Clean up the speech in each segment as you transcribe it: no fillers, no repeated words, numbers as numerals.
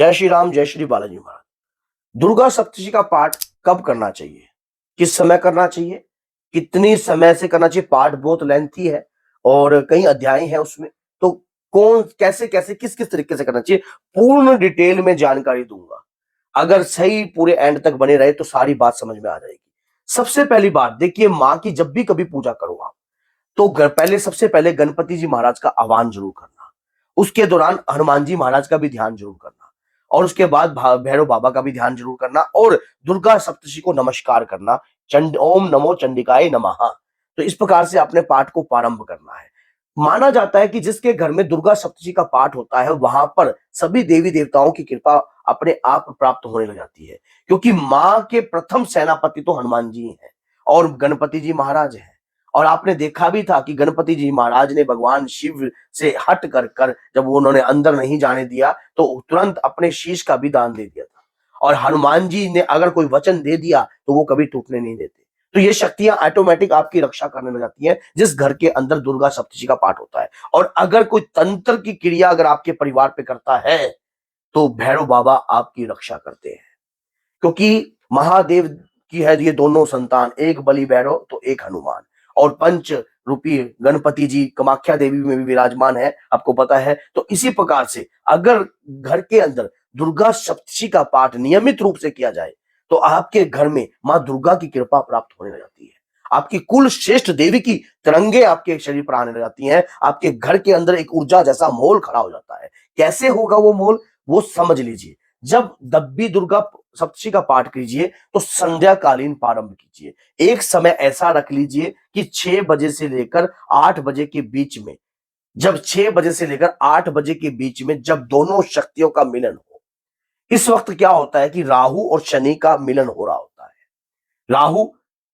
जय श्री राम, जय श्री बालाजी महाराज। दुर्गा सप्तशती का पाठ कब करना चाहिए, किस समय करना चाहिए, कितनी समय से करना चाहिए? पाठ बहुत लेंथी है और कई अध्याय हैं उसमें, तो कौन कैसे कैसे किस किस तरीके से करना चाहिए, पूर्ण डिटेल में जानकारी दूंगा। अगर सही पूरे एंड तक बने रहे तो सारी बात समझ में आ जाएगी। सबसे पहली बात देखिए, माँ की जब भी कभी पूजा करो आप, तो पहले सबसे पहले गणपति जी महाराज का आह्वान जरूर करना। उसके दौरान हनुमान जी महाराज का भी ध्यान जरूर करना, और उसके बाद भैरव बाबा का भी ध्यान जरूर करना, और दुर्गा सप्तशती को नमस्कार करना। चंड ओम नमो चंडिकाय नमः। तो इस प्रकार से अपने पाठ को प्रारंभ करना है। माना जाता है कि जिसके घर में दुर्गा सप्तशती का पाठ होता है वहां पर सभी देवी देवताओं की कृपा अपने आप प्राप्त होने लग जाती है, क्योंकि माँ के प्रथम सेनापति तो हनुमान जी हैं और गणपति जी महाराज हैं। और आपने देखा भी था कि गणपति जी महाराज ने भगवान शिव से हट कर कर जब उन्होंने अंदर नहीं जाने दिया तो तुरंत अपने शीश का भी दान दे दिया था। और हनुमान जी ने अगर कोई वचन दे दिया तो वो कभी टूटने नहीं देते। तो ये शक्तियां ऑटोमेटिक आपकी रक्षा करने लग जाती हैं जिस घर के अंदर दुर्गा सप्तशती का पाठ होता है। और अगर कोई तंत्र की क्रिया अगर आपके परिवार पे करता है तो भैरव बाबा आपकी रक्षा करते हैं, क्योंकि महादेव की है ये दोनों संतान, एक बलि भैरव तो एक हनुमान। और पंच रूपी गणपति जी कामाख्या देवी में भी विराजमान है, आपको पता है। तो इसी प्रकार से अगर घर के अंदर दुर्गा सप्तशती का पाठ नियमित रूप से किया जाए तो आपके घर में माँ दुर्गा की कृपा प्राप्त होने लग जाती है। आपकी कुल श्रेष्ठ देवी की तरंगे आपके शरीर पर आने लग जाती हैं। आपके घर के अंदर एक ऊर्जा जैसा मोल खड़ा हो जाता है। कैसे होगा वो मोल, वो समझ लीजिए। जब भी दुर्गा सप्तशती का पाठ कीजिए तो संध्या कालीन प्रारंभ कीजिए। एक समय ऐसा रख लीजिए कि 6 बजे से लेकर 8 बजे के बीच में, जब 6 बजे से लेकर 8 बजे के बीच में जब दोनों शक्तियों का मिलन हो। इस वक्त क्या होता है कि राहु और शनि का मिलन हो रहा होता है। राहु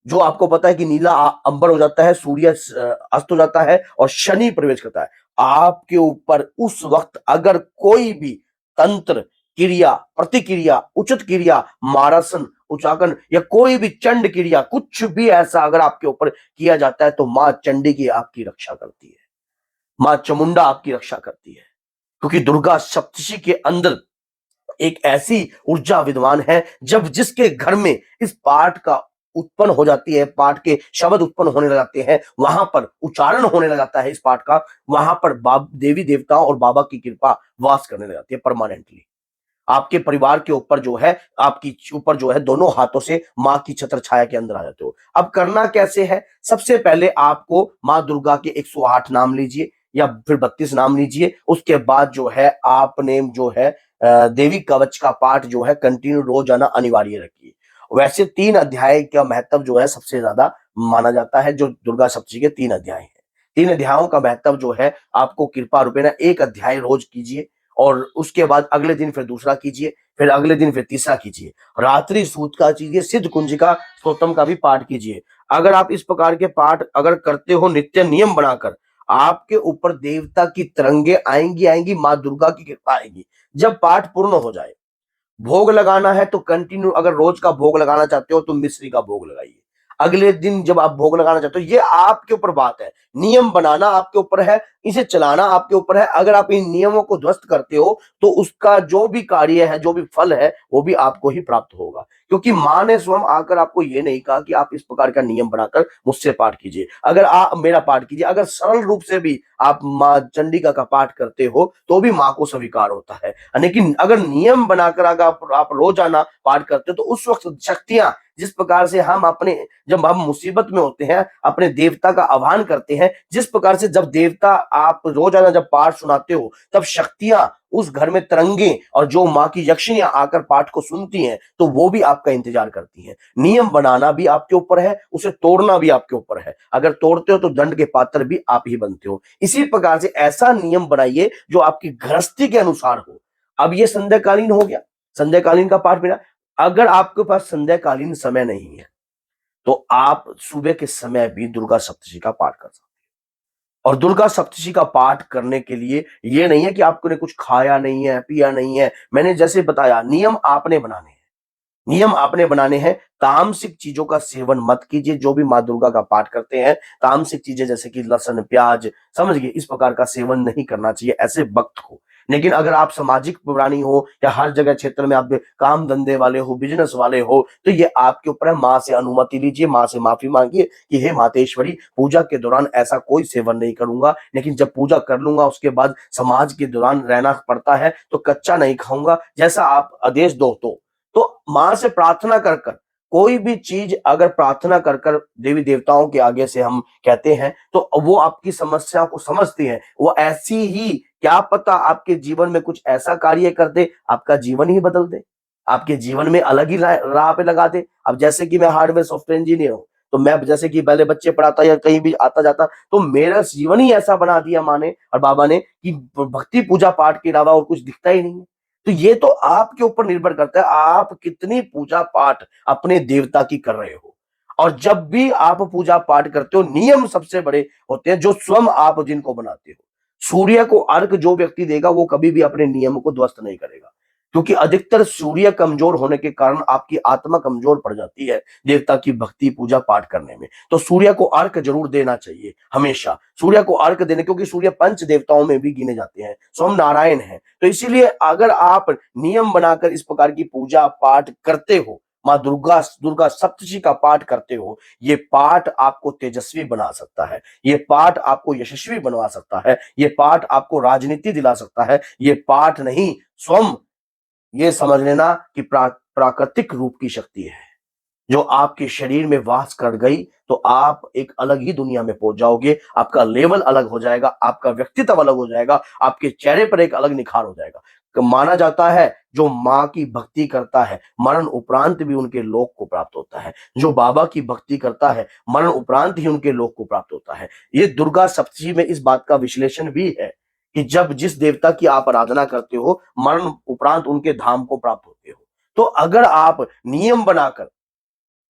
जो आपको पता है कि नीला अंबर हो जाता है, सूर्य अस्त हो जाता है और शनि प्रवेश करता है आपके ऊपर। उस वक्त अगर कोई भी तंत्र क्रिया, प्रतिक्रिया, उचित क्रिया, मारासन, उचाकन या कोई भी चंड क्रिया, कुछ भी ऐसा अगर आपके ऊपर किया जाता है तो मां चंडी की आपकी रक्षा करती है, मां चामुंडा आपकी रक्षा करती है। क्योंकि दुर्गा सप्तशती के अंदर एक ऐसी ऊर्जा विद्वान है जब जिसके घर में इस पाठ का उत्पन्न हो जाती है, पाठ के शब्द उत्पन्न होने लग जाते हैं, वहां पर उच्चारण होने लग जाता है इस पाठ का, वहां पर देवी देवताओं और बाबा की कृपा वास करने लग जाती है परमानेंटली। आपके परिवार के ऊपर जो है, आपकी ऊपर जो है, दोनों हाथों से माँ की छत्र छाया के अंदर आ जाते हो। अब करना कैसे है? सबसे पहले आपको माँ दुर्गा के 108 नाम लीजिए या फिर 32 नाम लीजिए। उसके बाद जो है आपने जो है देवी कवच का पाठ जो है कंटिन्यू रोजाना अनिवार्य रखिए। वैसे 3 अध्याय का महत्व जो है सबसे ज्यादा माना जाता है, जो दुर्गा सप्तशती के 3 अध्याय हैं। 3 अध्यायों का महत्व जो है आपको कृपा रूपे ना 1 अध्याय रोज कीजिए, और उसके बाद अगले दिन फिर दूसरा कीजिए, फिर अगले दिन फिर तीसरा कीजिए। रात्रि सूत का कीजिए, सिद्ध कुंजिका स्तोत्रम का भी पाठ कीजिए। अगर आप इस प्रकार के पाठ अगर करते हो नित्य नियम बनाकर, आपके ऊपर देवता की तरंगे आएंगी आएंगी, माँ दुर्गा की कृपा आएगी। जब पाठ पूर्ण हो जाए, भोग लगाना है तो कंटिन्यू, अगर रोज का भोग लगाना चाहते हो तो मिश्री का भोग लगाइए। अगले दिन जब आप भोग लगाना चाहते हो, ये आपके ऊपर बात है। नियम बनाना आपके ऊपर है, इसे चलाना आपके ऊपर है। अगर आप इन नियमों को ध्वस्त करते हो तो उसका जो भी कार्य है, जो भी फल है, वो भी आपको ही प्राप्त होगा। क्योंकि माँ ने स्वयं आकर आपको ये नहीं कहा कि आप इस प्रकार का नियम बनाकर मुझसे पाठ कीजिए। अगर आप मेरा पाठ कीजिए, अगर सरल रूप से भी आप माँ चंडिका का पाठ करते हो तो भी माँ को स्वीकार होता है। लेकिन अगर नियम बनाकर अगर आप रोजाना पाठ करते हो तो उस वक्त शक्तियां, जिस प्रकार से हम अपने, जब हम मुसीबत में होते हैं, अपने देवता का आह्वान करते हैं, जिस प्रकार से जब देवता आप रोजाना जब पाठ सुनाते हो तब शक्तियां उस घर में तरंगे, और जो माँ की यक्षिणियां आकर पाठ को सुनती हैं तो वो भी आपका इंतजार करती हैं। नियम बनाना भी आपके ऊपर है, उसे तोड़ना भी आपके ऊपर है। अगर तोड़ते हो तो दंड के पात्र भी आप ही बनते हो। इसी प्रकार से ऐसा नियम बनाइए जो आपकी गृहस्थी के अनुसार हो। अब ये संध्याकालीन हो गया, संध्याकालीन का पाठ बिना, अगर आपके पास संध्याकालीन समय नहीं है तो आप सुबह के समय भी दुर्गा सप्तशती का पाठ कर सकते हैं। और दुर्गा सप्तशती का पाठ करने के लिए ये नहीं है कि आपने कुछ खाया नहीं है, पिया नहीं है। मैंने जैसे बताया, नियम आपने बनाने हैं, नियम आपने बनाने हैं। तामसिक चीजों का सेवन मत कीजिए। जो भी माँ दुर्गा का पाठ करते हैं, तामसिक चीजें जैसे कि लहसुन, प्याज, समझ गए, इस प्रकार का सेवन नहीं करना चाहिए ऐसे वक्त को। लेकिन अगर आप सामाजिक प्राणी हो या हर जगह क्षेत्र में आप काम धंधे वाले हो, बिजनेस वाले हो, तो ये आपके ऊपर है। माँ से अनुमति लीजिए, माँ से माफी मांगिए कि हे मातेश्वरी, पूजा के दौरान ऐसा कोई सेवन नहीं करूंगा, लेकिन जब पूजा कर लूंगा उसके बाद समाज के दौरान रहना पड़ता है तो कच्चा नहीं खाऊंगा, जैसा आप आदेश दो। तो माँ से प्रार्थना कर कर कोई भी चीज अगर प्रार्थना कर कर देवी देवताओं के आगे से हम कहते हैं तो वो आपकी समस्या को समझती है। वो ऐसी ही, क्या पता आपके जीवन में कुछ ऐसा कार्य कर दे, आपका जीवन ही बदल दे, आपके जीवन में अलग ही राह पे लगा दे। अब जैसे कि मैं हार्डवेयर सॉफ्टवेयर इंजीनियर हूँ, तो मैं जैसे कि पहले बच्चे पढ़ाता या कहीं भी आता जाता, तो मेरा जीवन ही ऐसा बना दिया माँ ने और बाबा ने कि भक्ति पूजा पाठ के अलावा और कुछ दिखता ही नहीं है। तो ये तो आपके ऊपर निर्भर करता है, आप कितनी पूजा पाठ अपने देवता की कर रहे हो। और जब भी आप पूजा पाठ करते हो, नियम सबसे बड़े होते हैं जो स्वयं आप जिनको बनाते हो। सूर्य को अर्घ जो व्यक्ति देगा वो कभी भी अपने नियम को ध्वस्त नहीं करेगा, क्योंकि अधिकतर सूर्य कमजोर होने के कारण आपकी आत्मा कमजोर पड़ जाती है देवता की भक्ति पूजा पाठ करने में। तो सूर्य को अर्घ जरूर देना चाहिए हमेशा, सूर्य को अर्घ देने, क्योंकि सूर्य पंच देवताओं में भी गिने जाते हैं, स्वयं नारायण है। तो इसीलिए अगर आप नियम बनाकर इस प्रकार की पूजा पाठ करते हो, माँ दुर्गा दुर्गा सप्तशती का पाठ करते हो, ये पाठ आपको तेजस्वी बना सकता है, ये पाठ आपको यशस्वी बनवा सकता है, ये पाठ आपको राजनीति दिला सकता है। ये पाठ नहीं, स्वयं ये समझ लेना कि प्राकृतिक रूप की शक्ति है जो आपके शरीर में वास कर गई, तो आप एक अलग ही दुनिया में पहुंच जाओगे। आपका लेवल अलग हो जाएगा, आपका व्यक्तित्व अलग हो जाएगा, आपके चेहरे पर एक अलग निखार हो जाएगा। माना जाता है जो माँ की भक्ति करता है मरण उपरांत भी उनके लोक को प्राप्त होता है, जो बाबा की भक्ति करता है मरण उपरांत ही उनके लोक को प्राप्त होता है। ये दुर्गा सप्तशती में इस बात का विश्लेषण भी है कि जब जिस देवता की आप आराधना करते हो, मरण उपरांत उनके धाम को प्राप्त होते हो। तो अगर आप नियम बनाकर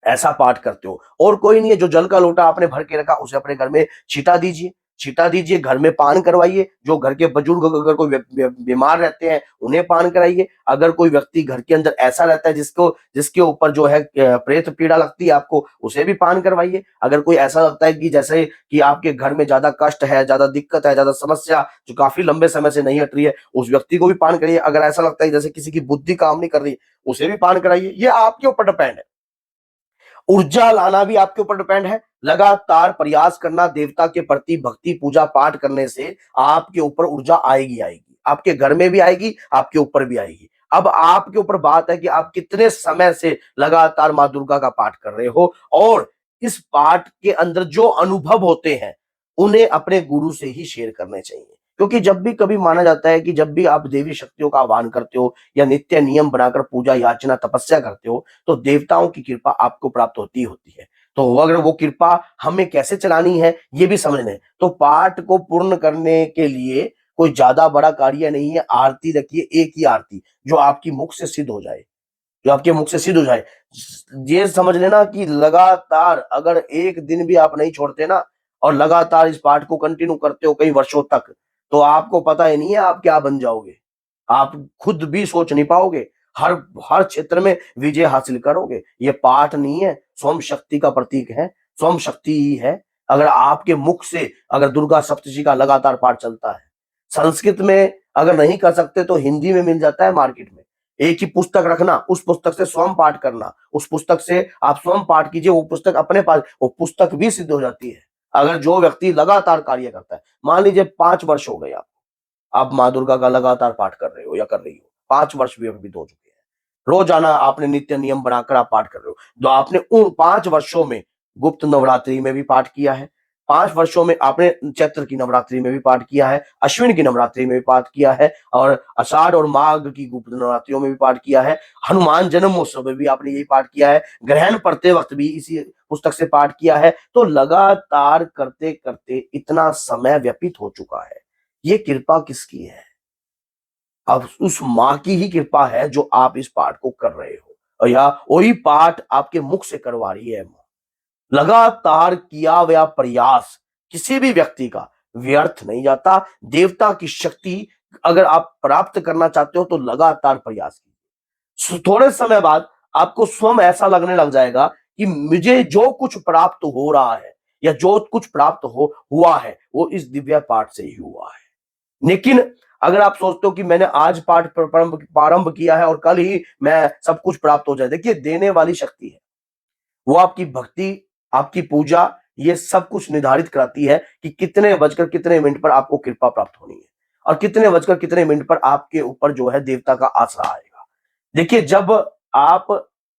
ऐसा पाठ करते हो, और कोई नहीं है, जो जल का लोटा आपने भर के रखा उसे अपने घर में छिटा दीजिए, छिटा दीजिए, घर में पान करवाइए। जो घर के बुजुर्ग अगर कोई बीमार रहते हैं उन्हें पान कराइए। अगर कोई व्यक्ति घर के अंदर ऐसा रहता है जिसके ऊपर जो है प्रेत पीड़ा लगती है आपको, उसे भी पान करवाइए। अगर कोई ऐसा लगता है कि जैसे कि आपके घर में ज्यादा कष्ट है, ज्यादा दिक्कत है, ज्यादा समस्या जो काफी लंबे समय से नहीं हट रही है, उस व्यक्ति को भी पान करिए। अगर ऐसा लगता है जैसे किसी की बुद्धि काम नहीं कर रही, उसे भी पान कराइए। ये आपके ऊपर डिपेंड है। ऊर्जा लाना भी आपके ऊपर डिपेंड है। लगातार प्रयास करना, देवता के प्रति भक्ति पूजा पाठ करने से आपके ऊपर ऊर्जा आएगी आएगी, आपके घर में भी आएगी, आपके ऊपर भी आएगी। अब आपके ऊपर बात है कि आप कितने समय से लगातार माँ दुर्गा का पाठ कर रहे हो, और इस पाठ के अंदर जो अनुभव होते हैं उन्हें अपने गुरु से ही शेयर करने चाहिए। क्योंकि जब भी कभी माना जाता है कि जब भी आप देवी शक्तियों का आह्वान करते हो या नित्य नियम बनाकर पूजा याचना तपस्या करते हो, तो देवताओं की कृपा आपको प्राप्त होती होती है। तो अगर वो कृपा हमें कैसे चलानी है ये भी समझ लें, तो पाठ को पूर्ण करने के लिए कोई ज्यादा बड़ा कार्य नहीं है। आरती रखिए, एक ही आरती जो आपकी मुख से सिद्ध हो जाए, जो आपके मुख से सिद्ध हो जाए। ये समझ लेना कि लगातार अगर एक दिन भी आप नहीं छोड़ते ना, और लगातार इस पाठ को कंटिन्यू करते हो कई वर्षों तक, तो आपको पता ही नहीं है आप क्या बन जाओगे। आप खुद भी सोच नहीं पाओगे, हर हर क्षेत्र में विजय हासिल करोगे। ये पाठ नहीं है, स्वयं शक्ति का प्रतीक है, स्वयं शक्ति ही है। अगर आपके मुख से अगर दुर्गा सप्तशती का लगातार पाठ चलता है, संस्कृत में अगर नहीं कर सकते तो हिंदी में मिल जाता है मार्केट में। एक ही पुस्तक रखना, उस पुस्तक से स्वयं पाठ करना, उस पुस्तक से आप स्वयं पाठ कीजिए, वो पुस्तक अपने पास, वो पुस्तक भी सिद्ध हो जाती है। अगर जो व्यक्ति लगातार कार्य करता है, मान लीजिए 5 वर्ष हो गए आप माँ दुर्गा का लगातार पाठ कर रहे हो या कर रही हो, 5 वर्ष भी अभी हो चुके हैं। रोजाना आपने नित्य नियम बनाकर आप पाठ कर रहे हो, तो आपने उन 5 वर्षों में गुप्त नवरात्रि में भी पाठ किया है, 5 वर्षों में आपने चैत्र की नवरात्रि में भी पाठ किया है, अश्विन की नवरात्रि में भी पाठ किया है, और आषाढ़ और माघ की गुप्त नवरात्रियों में भी पाठ किया है, हनुमान जन्मोत्सव में भी आपने यही पाठ किया है, ग्रहण पड़ते वक्त भी इसी पुस्तक से पाठ किया है। तो लगातार करते करते इतना समय व्यतीत हो चुका है। ये कृपा किसकी है? अब उस माँ की ही कृपा है जो आप इस पाठ को कर रहे हो, और या वही पाठ आपके मुख से करवा रही है माँ। लगातार किया हुआ प्रयास किसी भी व्यक्ति का व्यर्थ नहीं जाता। देवता की शक्ति अगर आप प्राप्त करना चाहते हो तो लगातार प्रयास कीजिए। थोड़े समय बाद आपको स्वयं ऐसा लगने लग जाएगा कि मुझे जो कुछ प्राप्त हो रहा है या जो कुछ प्राप्त हो हुआ है वो इस दिव्य पाठ से ही हुआ है। लेकिन अगर आप सोचते हो कि मैंने आज पाठ प्रारंभ किया है और कल ही मैं सब कुछ प्राप्त हो जाए, देखिए देने वाली शक्ति है, वो आपकी भक्ति, आपकी पूजा, ये सब कुछ निर्धारित कराती है कि कितने बजकर कितने मिनट पर आपको कृपा प्राप्त होनी है और कितने बजकर कितने मिनट पर आपके ऊपर जो है देवता का आसरा आएगा। देखिए, जब आप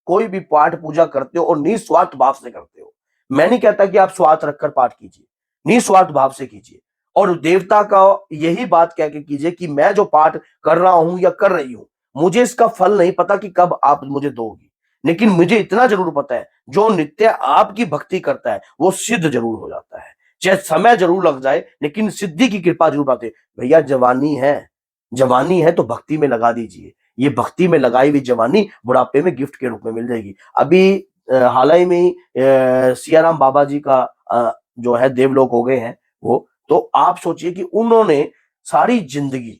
कोई भी पाठ पूजा करते हो और निस्वार्थ भाव से करते हो, मैं नहीं कहता कि आप स्वार्थ रखकर पाठ कीजिए, निस्वार्थ भाव से कीजिए और देवता का यही बात कह के कीजिए कि मैं जो पाठ कर रहा हूं या कर रही हूं, मुझे इसका फल नहीं पता कि कब आप मुझे दोगी, लेकिन मुझे इतना जरूर पता है, जो नित्य आपकी भक्ति करता है वो सिद्ध जरूर हो जाता है। चाहे समय जरूर लग जाए, लेकिन सिद्धि की कृपा जरूर पाते। भैया, जवानी है तो भक्ति में लगा दीजिए। ये भक्ति में लगाई हुई जवानी बुढ़ापे में गिफ्ट के रूप में मिल जाएगी। अभी हाल ही में सियाराम बाबा जी का जो है देवलोक हो गए हैं वो, तो आप सोचिए कि उन्होंने सारी जिंदगी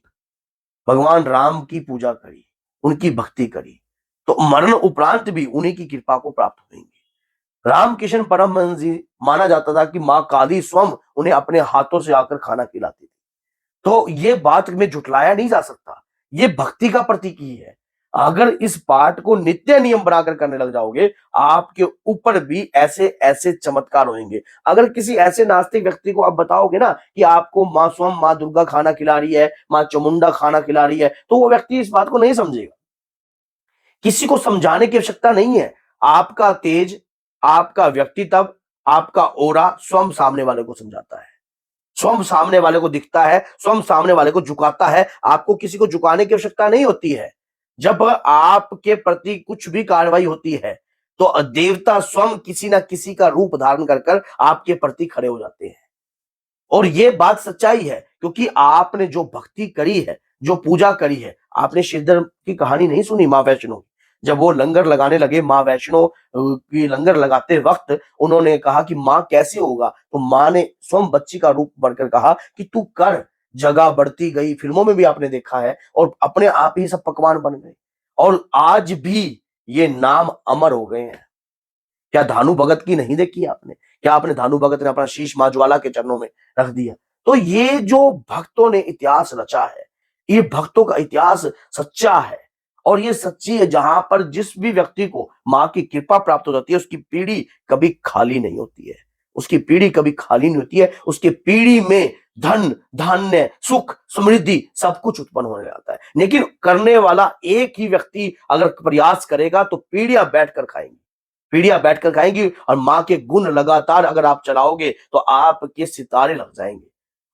भगवान राम की पूजा करी, उनकी भक्ति करी, तो मरण उपरांत भी उन्हीं की कृपा को प्राप्त होंगे। रामकृष्ण परमहंस जी, माना जाता था कि मां काली स्वयं उन्हें अपने हाथों से आकर खाना खिलाती थी। तो ये बात में झुटलाया नहीं जा सकता, ये भक्ति का प्रतीक ही है। अगर इस पाठ को नित्य नियम बनाकर करने लग जाओगे, आपके ऊपर भी ऐसे ऐसे चमत्कार होंगे। अगर किसी ऐसे नास्तिक व्यक्ति को आप बताओगे ना कि आपको मां स्वयं मां दुर्गा खाना खिला रही है, मां चामुंडा खाना खिला रही है, तो वो व्यक्ति इस बात को नहीं समझेगा। किसी को समझाने की आवश्यकता नहीं है। आपका तेज, आपका व्यक्तित्व, आपका ओरा स्वयं सामने वाले को समझाता है, स्वयं सामने वाले को दिखता है, स्वयं सामने वाले को झुकाता है। आपको किसी को झुकाने की आवश्यकता नहीं होती है। जब आपके प्रति कुछ भी कार्रवाई होती है, तो देवता स्वयं किसी ना किसी का रूप धारण कर आपके प्रति खड़े हो जाते हैं। और ये बात सच्चाई है, क्योंकि आपने जो भक्ति करी है, जो पूजा करी है, आपने श्रीधर की कहानी नहीं सुनी माँ वैष्णो की? जब वो लंगर लगाने लगे, माँ वैष्णो की लंगर लगाते वक्त उन्होंने कहा कि माँ कैसे होगा, तो माँ ने स्वयं बच्ची का रूप बनकर कहा कि तू कर। जगह बढ़ती गई, फिल्मों में भी आपने देखा है, और अपने आप ही सब पकवान बन गए और आज भी ये नाम अमर हो गए हैं। क्या धानु भगत की नहीं देखी आपने? क्या आपने धानु भगत ने अपना शीश माँ ज्वाला के चरणों में रख दिया? तो ये जो भक्तों ने इतिहास रचा है, ये भक्तों का इतिहास सच्चा है और ये सच्ची है। जहां पर जिस भी व्यक्ति को माँ की कृपा प्राप्त हो जाती है, उसकी पीढ़ी कभी खाली नहीं होती है, उसकी पीढ़ी कभी खाली नहीं होती है। उसकी पीढ़ी में धन, धान्य, सुख, समृद्धि सब कुछ उत्पन्न होने लगता है। लेकिन करने वाला एक ही व्यक्ति अगर प्रयास करेगा तो पीढ़ियां बैठकर खाएंगी, पीढ़ियां बैठकर खाएंगी। और माँ के गुण लगातार अगर आप चलाओगे तो आपके सितारे लग जाएंगे।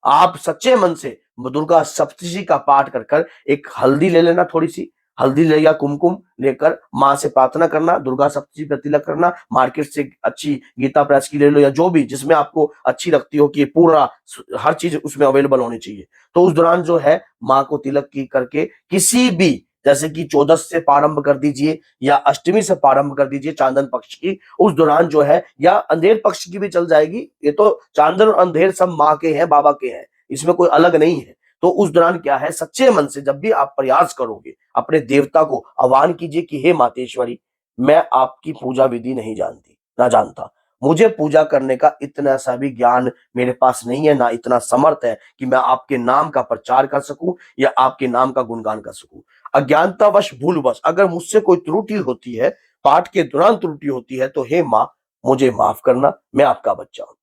आप सच्चे मन से दुर्गा सप्तशती का पाठ कर कर एक हल्दी ले लेना, थोड़ी सी हल्दी ले या कुमकुम लेकर माँ से प्रार्थना करना, दुर्गा सप्तशती का तिलक करना। मार्केट से अच्छी गीता प्रेस की ले लो या जो भी जिसमें आपको अच्छी लगती हो, कि पूरा हर चीज उसमें अवेलेबल होनी चाहिए। तो उस दौरान जो है माँ को तिलक की करके किसी भी, जैसे कि 14 से प्रारंभ कर दीजिए या अष्टमी से प्रारंभ कर दीजिए चांदन पक्ष की, उस दौरान जो है, या अंधेर पक्ष की भी चल जाएगी। ये तो चांदन और अंधेर सब माँ के हैं, बाबा के हैं, इसमें कोई अलग नहीं है। तो उस दौरान क्या है, सच्चे मन से जब भी आप प्रयास करोगे, अपने देवता को आह्वान कीजिए कि हे मातेश्वरी, मैं आपकी पूजा विधि नहीं जानती, ना जानता, मुझे पूजा करने का इतना सा भी ज्ञान मेरे पास नहीं है, ना इतना समर्थ है कि मैं आपके नाम का प्रचार कर सकूं या आपके नाम का गुणगान कर सकूं। अज्ञानतावश, भूलवश अगर मुझसे कोई त्रुटि होती है, पाठ के दौरान त्रुटि होती है, तो हे माँ, मुझे माफ करना, मैं आपका बच्चा हूं।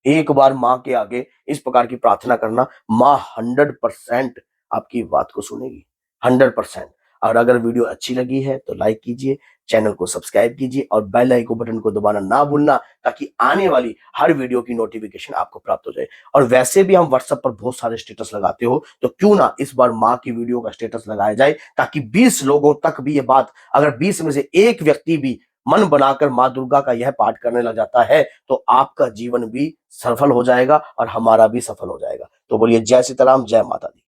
एक बार माँ के आगे इस प्रकार की प्रार्थना करना, माँ 100% आपकी बात को सुनेगी, 100%। और अगर वीडियो अच्छी लगी है तो लाइक कीजिए, चैनल को सब्सक्राइब कीजिए और बेल आइकन बटन को दबाना ना भूलना, ताकि आने वाली हर वीडियो की नोटिफिकेशन आपको प्राप्त हो जाए। और वैसे भी हम व्हाट्सएप पर बहुत सारे स्टेटस लगाते हो, तो क्यों ना इस बार माँ की वीडियो का स्टेटस लगाया जाए, ताकि 20 लोगों तक भी ये बात, अगर 20 में से एक व्यक्ति भी मन बनाकर माँ दुर्गा का यह पाठ करने लग जाता है, तो आपका जीवन भी सफल हो जाएगा और हमारा भी सफल हो जाएगा। तो बोलिए जय सीताराम, जय माता दी।